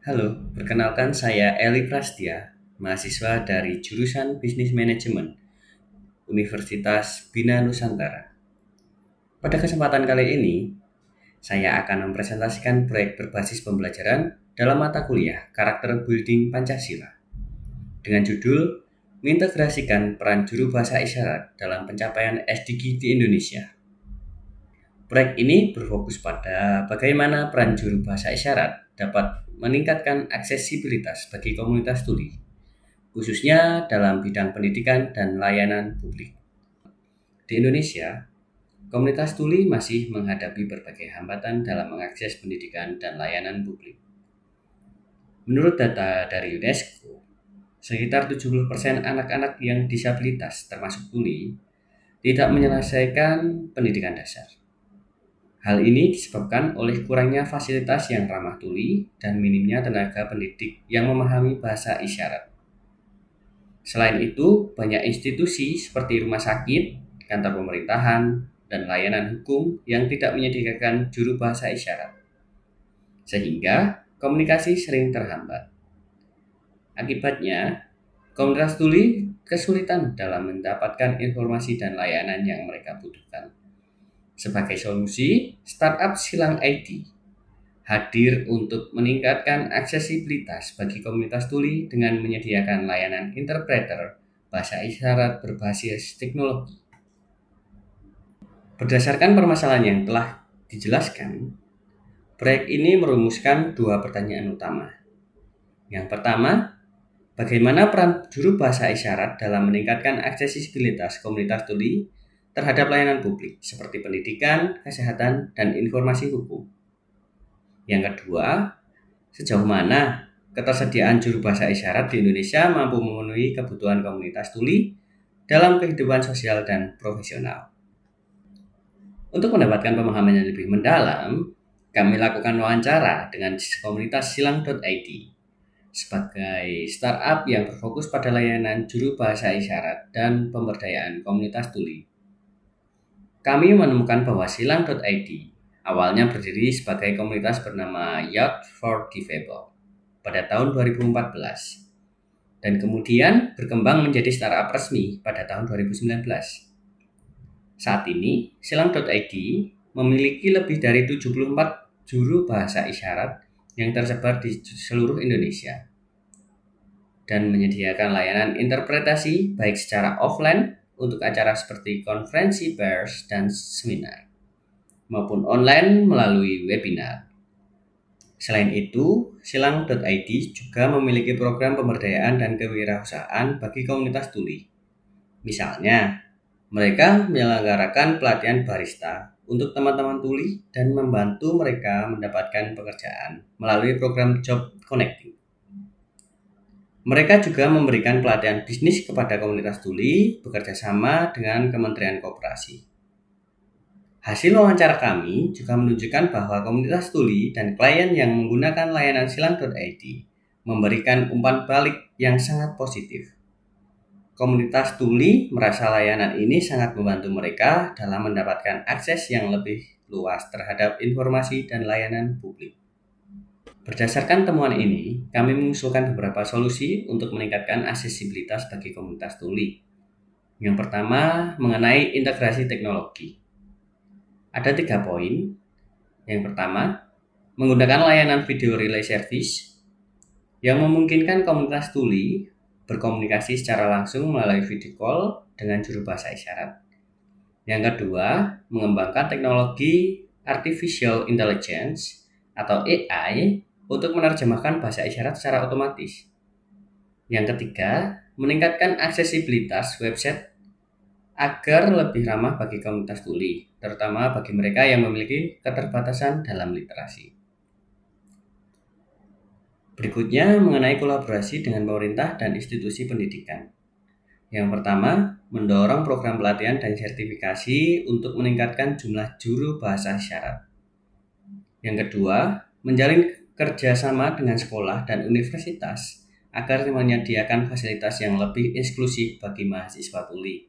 Halo, perkenalkan saya Eli Prastia, mahasiswa dari jurusan Bisnis Manajemen, Universitas Bina Nusantara. Pada kesempatan kali ini, saya akan mempresentasikan proyek berbasis pembelajaran dalam mata kuliah Karakter Building Pancasila dengan judul Mengintegrasikan Peran Juru Bahasa Isyarat dalam Pencapaian SDG di Indonesia. Proyek ini berfokus pada bagaimana peran juru bahasa isyarat dapat meningkatkan aksesibilitas bagi komunitas tuli, khususnya dalam bidang pendidikan dan layanan publik. Di Indonesia, komunitas tuli masih menghadapi berbagai hambatan dalam mengakses pendidikan dan layanan publik. Menurut data dari UNESCO, sekitar 70% anak-anak yang disabilitas termasuk tuli tidak menyelesaikan pendidikan dasar. Hal ini disebabkan oleh kurangnya fasilitas yang ramah tuli dan minimnya tenaga pendidik yang memahami bahasa isyarat. Selain itu, banyak institusi seperti rumah sakit, kantor pemerintahan, dan layanan hukum yang tidak menyediakan juru bahasa isyarat, sehingga komunikasi sering terhambat. Akibatnya, komunitas tuli kesulitan dalam mendapatkan informasi dan layanan yang mereka butuhkan. Sebagai solusi, startup Silang ID hadir untuk meningkatkan aksesibilitas bagi komunitas tuli dengan menyediakan layanan interpreter bahasa isyarat berbasis teknologi. Berdasarkan permasalahan yang telah dijelaskan, proyek ini merumuskan dua pertanyaan utama. Yang pertama, bagaimana peran juru bahasa isyarat dalam meningkatkan aksesibilitas komunitas tuli terhadap layanan publik seperti pendidikan, kesehatan, dan informasi hukum. Yang kedua, sejauh mana ketersediaan juru bahasa isyarat di Indonesia mampu memenuhi kebutuhan komunitas tuli dalam kehidupan sosial dan profesional. Untuk mendapatkan pemahaman yang lebih mendalam, kami lakukan wawancara dengan komunitas silang.id sebagai startup yang berfokus pada layanan juru bahasa isyarat dan pemberdayaan komunitas tuli. Kami menemukan bahwa silang.id awalnya berdiri sebagai komunitas bernama Youth for Difable pada tahun 2014 dan kemudian berkembang menjadi startup resmi pada tahun 2019. Saat ini, silang.id memiliki lebih dari 74 juru bahasa isyarat yang tersebar di seluruh Indonesia dan menyediakan layanan interpretasi baik secara offline untuk acara seperti konferensi pers dan seminar, maupun online melalui webinar. Selain itu, silang.id juga memiliki program pemberdayaan dan kewirausahaan bagi komunitas tuli. Misalnya, mereka menyelenggarakan pelatihan barista untuk teman-teman tuli dan membantu mereka mendapatkan pekerjaan melalui program Job Connecting. Mereka juga memberikan pelatihan bisnis kepada komunitas tuli bekerja sama dengan Kementerian Koperasi. Hasil wawancara kami juga menunjukkan bahwa komunitas tuli dan klien yang menggunakan layanan silang.id memberikan umpan balik yang sangat positif. Komunitas tuli merasa layanan ini sangat membantu mereka dalam mendapatkan akses yang lebih luas terhadap informasi dan layanan publik. Berdasarkan temuan ini, kami mengusulkan beberapa solusi untuk meningkatkan aksesibilitas bagi komunitas tuli. Yang pertama, mengenai integrasi teknologi. Ada 3 poin. Yang pertama, menggunakan layanan video relay service yang memungkinkan komunitas tuli berkomunikasi secara langsung melalui video call dengan juru bahasa isyarat. Yang kedua, mengembangkan teknologi Artificial Intelligence atau AI untuk menerjemahkan bahasa isyarat secara otomatis. Yang ketiga, meningkatkan aksesibilitas website agar lebih ramah bagi komunitas tuli, terutama bagi mereka yang memiliki keterbatasan dalam literasi. Berikutnya, mengenai kolaborasi dengan pemerintah dan institusi pendidikan. Yang pertama, mendorong program pelatihan dan sertifikasi untuk meningkatkan jumlah juru bahasa isyarat. Yang kedua, menjalin kerjasama dengan sekolah dan universitas agar menyediakan fasilitas yang lebih eksklusif bagi mahasiswa tuli.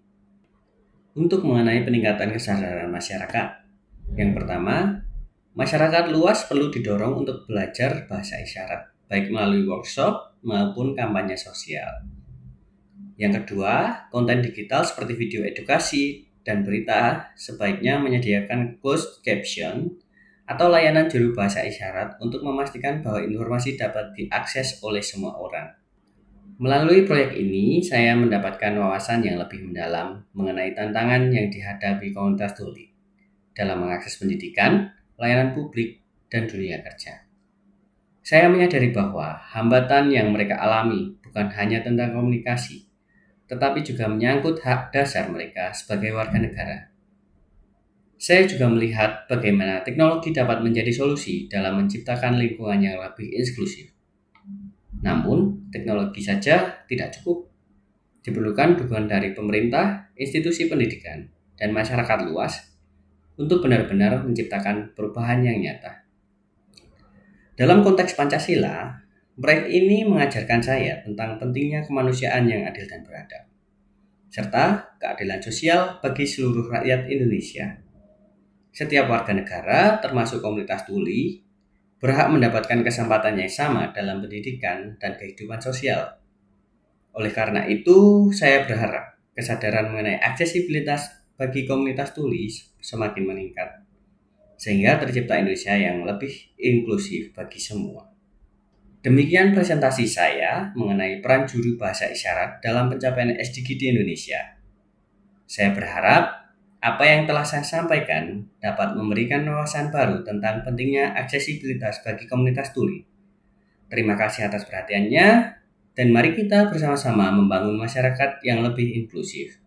Untuk mengenai peningkatan kesadaran masyarakat, yang pertama, masyarakat luas perlu didorong untuk belajar bahasa isyarat. baik melalui workshop maupun kampanye sosial. Yang kedua, konten digital seperti video edukasi dan berita sebaiknya menyediakan closed caption atau layanan juru bahasa isyarat untuk memastikan bahwa informasi dapat diakses oleh semua orang. Melalui proyek ini, saya mendapatkan wawasan yang lebih mendalam mengenai tantangan yang dihadapi komunitas tuli dalam mengakses pendidikan, layanan publik, dan dunia kerja. Saya menyadari bahwa hambatan yang mereka alami bukan hanya tentang komunikasi, tetapi juga menyangkut hak dasar mereka sebagai warga negara. Saya juga melihat bagaimana teknologi dapat menjadi solusi dalam menciptakan lingkungan yang lebih inklusif. Namun, teknologi saja tidak cukup. Diperlukan dukungan dari pemerintah, institusi pendidikan, dan masyarakat luas untuk benar-benar menciptakan perubahan yang nyata. Dalam konteks Pancasila, proyek ini mengajarkan saya tentang pentingnya kemanusiaan yang adil dan beradab, serta keadilan sosial bagi seluruh rakyat Indonesia. Setiap warga negara, termasuk komunitas tuli, berhak mendapatkan kesempatan yang sama dalam pendidikan dan kehidupan sosial. Oleh karena itu, saya berharap kesadaran mengenai aksesibilitas bagi komunitas tuli semakin meningkat, sehingga tercipta Indonesia yang lebih inklusif bagi semua. Demikian presentasi saya mengenai peran juru bahasa isyarat dalam pencapaian SDG di Indonesia. Saya berharap apa yang telah saya sampaikan dapat memberikan wawasan baru tentang pentingnya aksesibilitas bagi komunitas tuli. Terima kasih atas perhatiannya, dan mari kita bersama-sama membangun masyarakat yang lebih inklusif.